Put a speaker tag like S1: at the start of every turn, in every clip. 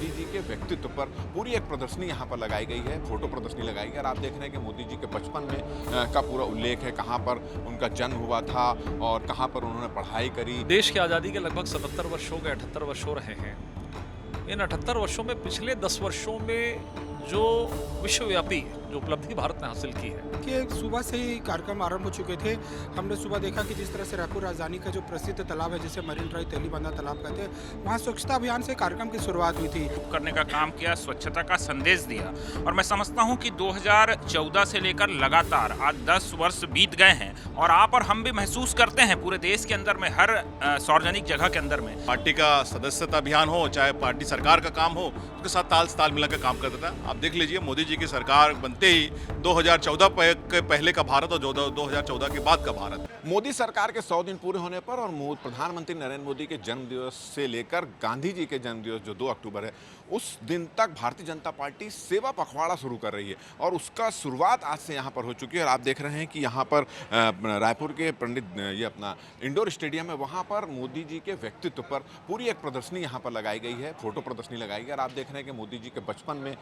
S1: मोदी जी के व्यक्तित्व पर पूरी एक प्रदर्शनी यहाँ पर लगाई गई है, फोटो प्रदर्शनी लगाई गई है। और आप देख रहे हैं कि मोदी जी के बचपन में का पूरा उल्लेख है, कहाँ पर उनका जन्म हुआ था और कहाँ पर उन्होंने पढ़ाई करी।
S2: देश की आज़ादी के लगभग 77 वर्ष हो गए, 78 वर्ष हो रहे हैं। इन 78 वर्षों में पिछले 10 वर्षों में जो विश्वव्यापी जो उपलब्धि भारत ने हासिल की है
S3: कि सुबह से ही कार्यक्रम आरंभ हो चुके थे। हमने सुबह देखा कि जिस तरह से रायपुर राजधानी का जो प्रसिद्ध तालाब है, जिसे मरीन ड्राइव तेलीबांधा तालाब कहते हैं, वहाँ स्वच्छता अभियान से कार्यक्रम की शुरुआत हुई थी।
S4: करने का काम किया, स्वच्छता का संदेश दिया। और मैं समझता हूं कि 2014 से लेकर लगातार आज 10 वर्ष बीत गए हैं और आप और हम भी महसूस करते हैं पूरे देश के अंदर में, हर सार्वजनिक जगह के अंदर में।
S5: पार्टी का सदस्यता अभियान हो, चाहे पार्टी सरकार का काम हो, उसके साथ ताल से ताल मिलाकर काम करता था। आप देख लीजिए, मोदी जी की सरकार बनते ही 2014 के पहले का भारत और 2014 के बाद का भारत।
S1: मोदी सरकार के 100 दिन पूरे होने पर और प्रधानमंत्री नरेंद्र मोदी के जन्मदिवस से लेकर गांधी जी के जन्मदिवस जो 2 अक्टूबर है, उस दिन तक भारतीय जनता पार्टी सेवा पखवाड़ा शुरू कर रही है और उसका शुरुआत आज से यहाँ पर हो चुकी है। और आप देख रहे हैं कि यहाँ पर रायपुर के पंडित ये अपना इंडोर स्टेडियम है, वहाँ पर मोदी जी के व्यक्तित्व पर पूरी एक प्रदर्शनी यहाँ पर लगाई गई है, फोटो प्रदर्शनी लगाई गई है। और आप देख रहे हैं कि मोदी जी के बचपन में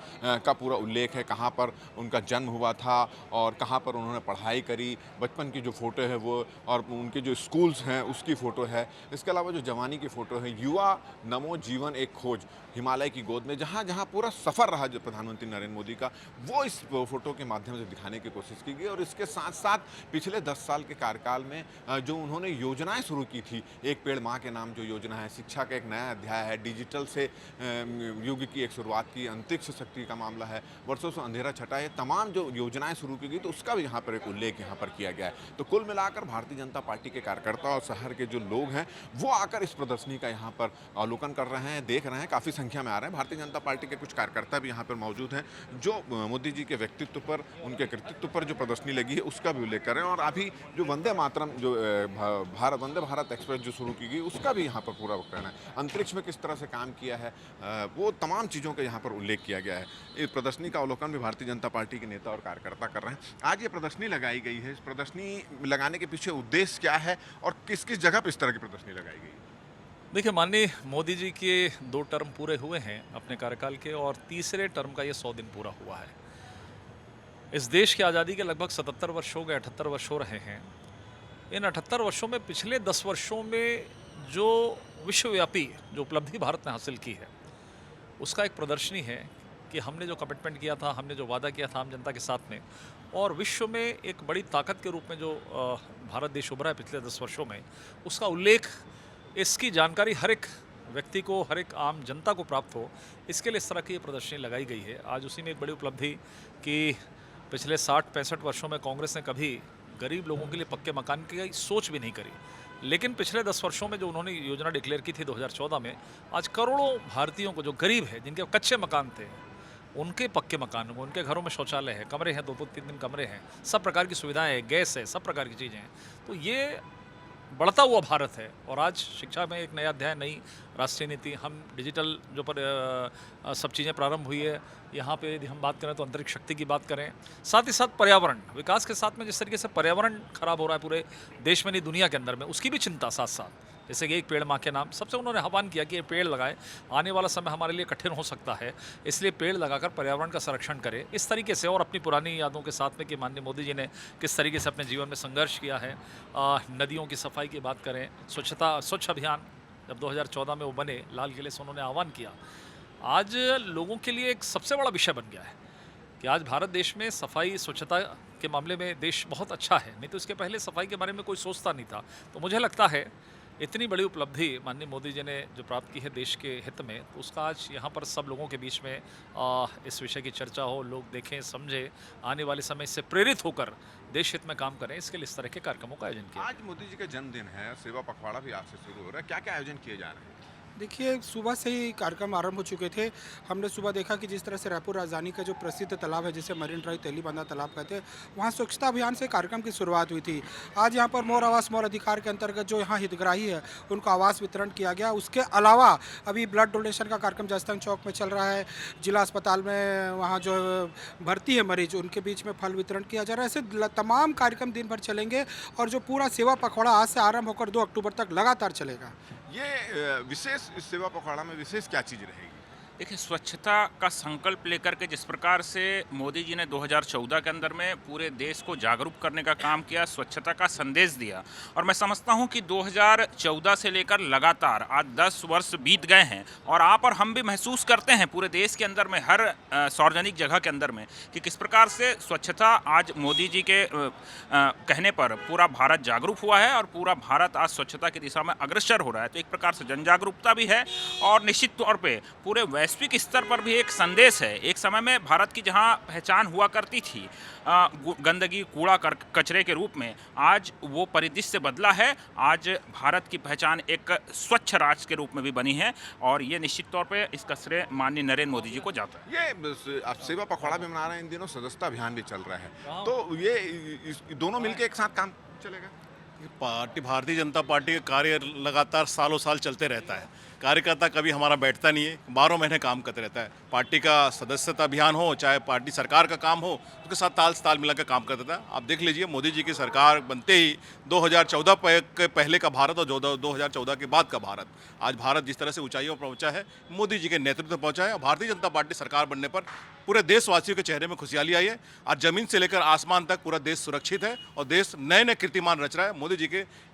S1: का पूरा उल्लेख है, कहाँ पर उनका जन्म हुआ था और कहाँ पर उन्होंने पढ़ाई करी, बचपन की जो फ़ोटो है वो, और उनके जो स्कूल्स हैं उसकी फ़ोटो है। इसके अलावा जो जवानी की फ़ोटो है, युवा नमो जीवन एक खोज, हिमालय की गोद में, जहाँ जहाँ पूरा सफ़र रहा जो प्रधानमंत्री नरेंद्र मोदी का, वो इस फोटो के माध्यम से दिखाने की कोशिश की गई। और इसके साथ साथ पिछले 10 साल के कार्यकाल में जो उन्होंने योजनाएं शुरू की थी, एक पेड़ माँ के नाम जो योजना है, शिक्षा का एक नया अध्याय है, डिजिटल से युग की एक शुरुआत की, अंतरिक्ष शक्ति का मामला है, वर्षों से अंधेरा छटा है, तमाम जो योजनाएं शुरू की गई, तो उसका भी यहाँ पर एक उल्लेख यहाँ पर किया गया है। तो कुल मिलाकर भारतीय जनता पार्टी के कार्यकर्ता और शहर के जो लोग हैं वो आकर इस प्रदर्शनी का यहाँ पर अवलोकन कर रहे हैं, देख रहे हैं, काफ़ी संख्या में आ रहे हैं। भारतीय जनता पार्टी के कुछ कार्यकर्ता भी यहाँ पर मौजूद हैं जो मोदी जी के व्यक्तित्व पर, उनके कृतित्व पर जो प्रदर्शनी लगी है उसका भी उल्लेख कर रहे हैं। और अभी जो वंदे मातरम जो वंदे भारत एक्सप्रेस जो शुरू की गई उसका भी यहाँ पर पूरा कहना है, अंतरिक्ष में किस तरह से काम किया है, वो तमाम चीज़ों का यहाँ पर उल्लेख किया गया है। इस प्रदर्शनी का अवलोकन भी भारतीय जनता पार्टी के नेता और कार्यकर्ता कर रहे हैं। आज ये प्रदर्शनी लगाई गई है, इस प्रदर्शनी लगाने के पीछे उद्देश्य क्या है और किस किस जगह पर इस तरह की प्रदर्शनी लगाई गई?
S2: देखिए, माननीय मोदी जी के 2 टर्म पूरे हुए हैं अपने कार्यकाल के और तीसरे टर्म का ये 100 दिन पूरा हुआ है। इस देश की आज़ादी के लगभग 77 वर्ष हो गए, 78 वर्ष हो रहे हैं। इन 78 वर्षों में पिछले 10 वर्षों में जो विश्वव्यापी जो उपलब्धि भारत ने हासिल की है, उसका एक प्रदर्शनी है कि हमने जो कमिटमेंट किया था, हमने जो वादा किया था आम जनता के साथ में, और विश्व में एक बड़ी ताकत के रूप में जो भारत देश उभरा है पिछले 10 वर्षों में, उसका उल्लेख, इसकी जानकारी हर एक व्यक्ति को, हर एक आम जनता को प्राप्त हो, इसके लिए इस तरह की ये प्रदर्शनी लगाई गई है। आज उसी में एक बड़ी उपलब्धि कि पिछले 60-65 वर्षों में कांग्रेस ने कभी गरीब लोगों के लिए पक्के मकान की सोच भी नहीं करी, लेकिन पिछले 10 वर्षों में जो उन्होंने योजना डिक्लेयर की थी 2014 में, आज करोड़ों भारतीयों को जो गरीब है, जिनके कच्चे मकान थे, उनके पक्के मकान, उनके घरों में शौचालय है, कमरे हैं, 2-2 3-3 कमरे हैं, सब प्रकार की सुविधाएं हैं, गैस है, सब प्रकार की चीज़ें हैं। तो ये बढ़ता हुआ भारत है। और आज शिक्षा में एक नया अध्याय, नई राष्ट्रीय नीति, हम डिजिटल जो सब चीज़ें प्रारंभ हुई है, यहाँ पे यदि हम बात करें तो अंतरिक्ष शक्ति की बात करें, साथ ही साथ पर्यावरण विकास के साथ में जिस तरीके से पर्यावरण खराब हो रहा है पूरे देश में, नहीं दुनिया के अंदर में, उसकी भी चिंता साथ साथ, जैसे कि एक पेड़ माँ के नाम, सबसे उन्होंने आह्वान किया कि ये पेड़ लगाएं, आने वाला समय हमारे लिए कठिन हो सकता है, इसलिए पेड़ लगाकर पर्यावरण का संरक्षण करें। इस तरीके से और अपनी पुरानी यादों के साथ में कि माननीय मोदी जी ने किस तरीके से अपने जीवन में संघर्ष किया है। नदियों की सफाई की बात करें, स्वच्छ अभियान जब 2014 में वो बने, लाल किले से उन्होंने आह्वान किया, आज लोगों के लिए एक सबसे बड़ा विषय बन गया है कि आज भारत देश में सफाई स्वच्छता के मामले में देश बहुत अच्छा है। नहीं तो इसके पहले सफाई के बारे में कोई सोचता नहीं था। तो मुझे लगता है इतनी बड़ी उपलब्धि माननीय मोदी जी ने जो प्राप्त की है देश के हित में, तो उसका आज यहाँ पर सब लोगों के बीच में इस विषय की चर्चा हो, लोग देखें, समझें, आने वाले समय से प्रेरित होकर देश हित में काम करें, इसके लिए इस तरह के कार्यक्रमों का आयोजन किया।
S1: आज मोदी जी का जन्मदिन है, सेवा पखवाड़ा भी आज से शुरू हो रहा है, क्या क्या आयोजन किए जा रहे हैं?
S3: देखिए, सुबह से ही कार्यक्रम आरंभ हो चुके थे। हमने सुबह देखा कि जिस तरह से रायपुर राजधानी का जो प्रसिद्ध तालाब है, जिसे मरीन ड्राइव तेलीबांधा तालाब कहते हैं, वहाँ स्वच्छता अभियान से कार्यक्रम की शुरुआत हुई थी। आज यहाँ पर मोर आवास मोर अधिकार के अंतर्गत जो यहाँ हितग्राही है, उनको आवास वितरण किया गया। उसके अलावा अभी ब्लड डोनेशन का कार्यक्रम जयस्तंभ चौक में चल रहा है। जिला अस्पताल में वहाँ जो भर्ती है मरीज, उनके बीच में फल वितरण किया जा रहा है। ऐसे तमाम कार्यक्रम दिन भर चलेंगे और जो पूरा सेवा पखवाड़ा आज से आरंभ होकर 2 अक्टूबर तक लगातार चलेगा।
S1: ये विशेष इस सेवा पखवाड़ा में विशेष क्या चीज़ रहेगी?
S4: देखिए, स्वच्छता का संकल्प लेकर के जिस प्रकार से मोदी जी ने 2014 के अंदर में पूरे देश को जागरूक करने का काम किया, स्वच्छता का संदेश दिया, और मैं समझता हूं कि 2014 से लेकर लगातार आज 10 वर्ष बीत गए हैं और आप और हम भी महसूस करते हैं पूरे देश के अंदर में हर सार्वजनिक जगह के अंदर में कि किस प्रकार से स्वच्छता आज मोदी जी के कहने पर पूरा भारत जागरूक हुआ है और पूरा भारत आज स्वच्छता की दिशा में अग्रसर हो रहा है। तो एक प्रकार से जन जागरूकता भी है और निश्चित तौर पे पूरे वैश्विक स्तर पर भी एक संदेश है। एक समय में भारत की जहां पहचान हुआ करती थी गंदगी कूड़ा कचरे के रूप में, आज वो परिदृश्य बदला है। आज भारत की पहचान एक स्वच्छ राज्य के रूप में भी बनी है और ये निश्चित तौर पे इसका श्रेय माननीय नरेंद्र मोदी जी को जाता है।
S1: ये आप सेवा पखवाड़ा भी मना रहे हैं, इन दिनों सदस्यता अभियान भी चल रहा है, तो ये दोनों मिलके एक साथ काम चलेगा?
S5: पार्टी भारतीय जनता पार्टी का कार्य लगातार सालों साल चलते रहता है। कार्यकर्ता कभी हमारा बैठता नहीं है, 12 महीने काम करते रहता है। पार्टी का सदस्यता अभियान हो चाहे पार्टी सरकार का काम हो, उसके साथ ताल मिला कर काम करता था। आप देख लीजिए, मोदी जी की सरकार बनते ही 2014 के पहले का भारत और 2014 के बाद का भारत, आज भारत जिस तरह से ऊंचाइयों पर पहुंचा है, मोदी जी के नेतृत्व में पहुंचा है। और भारतीय जनता पार्टी सरकार बनने पर पूरे देशवासियों के चेहरे में खुशहाली आई है। आज जमीन से लेकर आसमान तक पूरा देश सुरक्षित है और देश नए नए कीर्तिमान रच रहा है।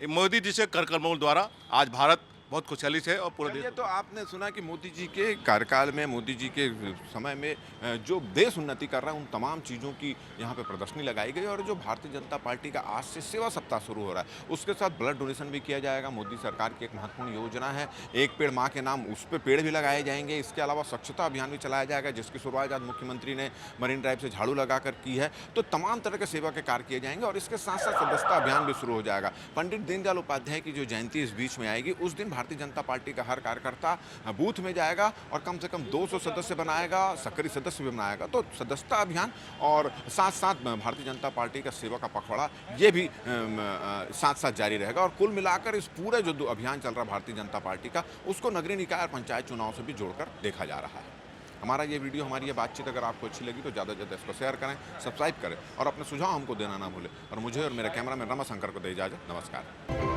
S5: मोदी जी से कर कदमों द्वारा आज भारत बहुत खुशहाली से और पूरा देश।
S1: तो आपने सुना कि मोदी जी के कार्यकाल में, मोदी जी के समय में जो देश उन्नति कर रहा है, उन तमाम चीज़ों की यहाँ पे प्रदर्शनी लगाई गई। और जो भारतीय जनता पार्टी का आज से सेवा सप्ताह शुरू हो रहा है, उसके साथ ब्लड डोनेशन भी किया जाएगा। मोदी सरकार की एक महत्वपूर्ण योजना है, एक पेड़ माँ के नाम, उस पर पेड़ भी लगाए जाएंगे। इसके अलावा स्वच्छता अभियान भी चलाया जाएगा, जिसकी शुरुआत आज मुख्यमंत्री ने मरीन ड्राइव से झाड़ू लगाकर की है। तो तमाम तरह के सेवा के कार्य किए जाएंगे और इसके साथ साथ सदस्यता अभियान भी शुरू हो जाएगा। पंडित दीनदयाल उपाध्याय की जो जयंती इस बीच में आएगी, उस दिन भारतीय जनता पार्टी का हर कार्यकर्ता बूथ में जाएगा और कम से कम 200 सदस्य बनाएगा, सक्रिय सदस्य भी बनाएगा। तो सदस्यता अभियान और साथ साथ भारतीय जनता पार्टी का सेवा का पखवाड़ा, ये भी साथ साथ जारी रहेगा। और कुल मिलाकर इस पूरे जो अभियान चल रहा है भारतीय जनता पार्टी का, उसको नगरीय निकाय और पंचायत चुनाव से भी जोड़कर देखा जा रहा है। हमारा ये वीडियो, हमारी ये बातचीत अगर आपको अच्छी लगी तो ज़्यादा से ज़्यादा इसको शेयर करें, सब्सक्राइब करें और अपने सुझाव हमको देना ना भूलें। और मुझे और मेरे कैमरामैन रमा शंकर को दे इजाज़त। नमस्कार।